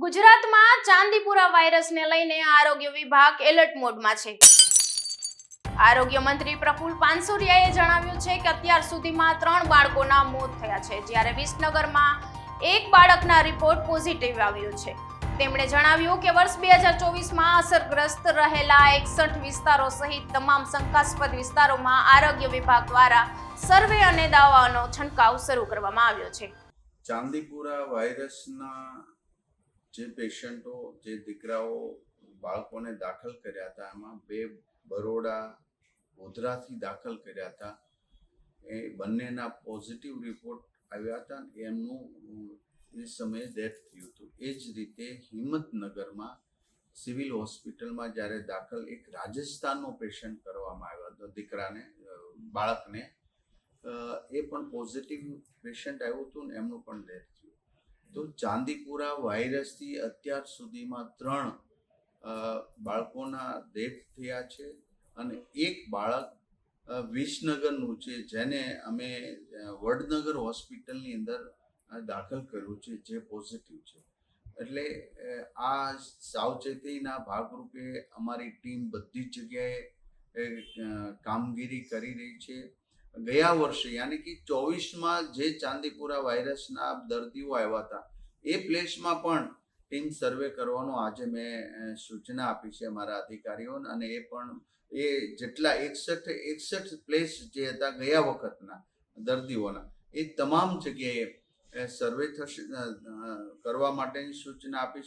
ગુજરાતમાં ચાંદીપુરા વાયરસને લઈને આરોગ્ય વિભાગ એલર્ટ મોડમાં છે. આરોગ્ય મંત્રી પ્રફુલ પાનસુરિયાએ જણાવ્યું છે કે અત્યાર સુધીમાં 3 બાળકોના મોત થયા છે, જ્યારે વિસનગરમાં એક બાળકના રિપોર્ટ પોઝિટિવ આવ્યો છે. તેમણે જણાવ્યું કે વર્ષ 2024માં અસરગ્રસ્ત રહેલા 61 વિસ્તારો સહિત તમામ શંકાસ્પદ વિસ્તારોમાં આરોગ્ય વિભાગ દ્વારા સર્વે અને દવાનો છંટકાવ શરૂ કરવામાં આવ્યો છે. ચાંદીપુરા વાયરસના જે પેશન્ટો, જે દીકરાઓ બાળકોને દાખલ કર્યા હતા, એમાં 2 બરોડા ગોધરાથી દાખલ કર્યા હતા. એ બંનેના પોઝિટિવ રિપોર્ટ આવ્યા હતા. એમનું એ સમયે ડેથ થયું હતું. એ જ રીતે હિંમતનગરમાં સિવિલ હોસ્પિટલમાં જ્યારે દાખલ એક રાજસ્થાનનો પેશન્ટ કરવામાં આવ્યો હતો, દીકરાને, બાળકને, એ પણ પોઝિટિવ પેશન્ટ આવ્યું હતું ને એમનું પણ ડેથ થયું. તો ચાંદીપુરા વાયરસથી અત્યાર સુધીમાં 3 બાળકોના ડેથ થયા છે અને એક બાળક વિસનગરનું છે, જેને અમે વડનગર હોસ્પિટલની અંદર દાખલ કર્યું છે, જે પોઝિટિવ છે. એટલે આ સાવચેતીના ભાગરૂપે અમારી ટીમ બધી જ જગ્યાએ કામગીરી કરી રહી છે. ગયા વર્ષે યાની કે 24માં જે ચાંદીપુરા વાયરસના દર્દીઓ આવ્યા હતા, એ પ્લેસમાં પણ ટીમ સર્વે કરવાનો આજે મેં સૂચના આપી છે અમારા અધિકારીઓને. અને એ પણ એ જેટલા 61 પ્લેસ જે હતા ગયા વખતના દર્દીઓના, એ તમામ જગ્યાએ સર્વે થશે કરવા માટેની સૂચના આપી છે.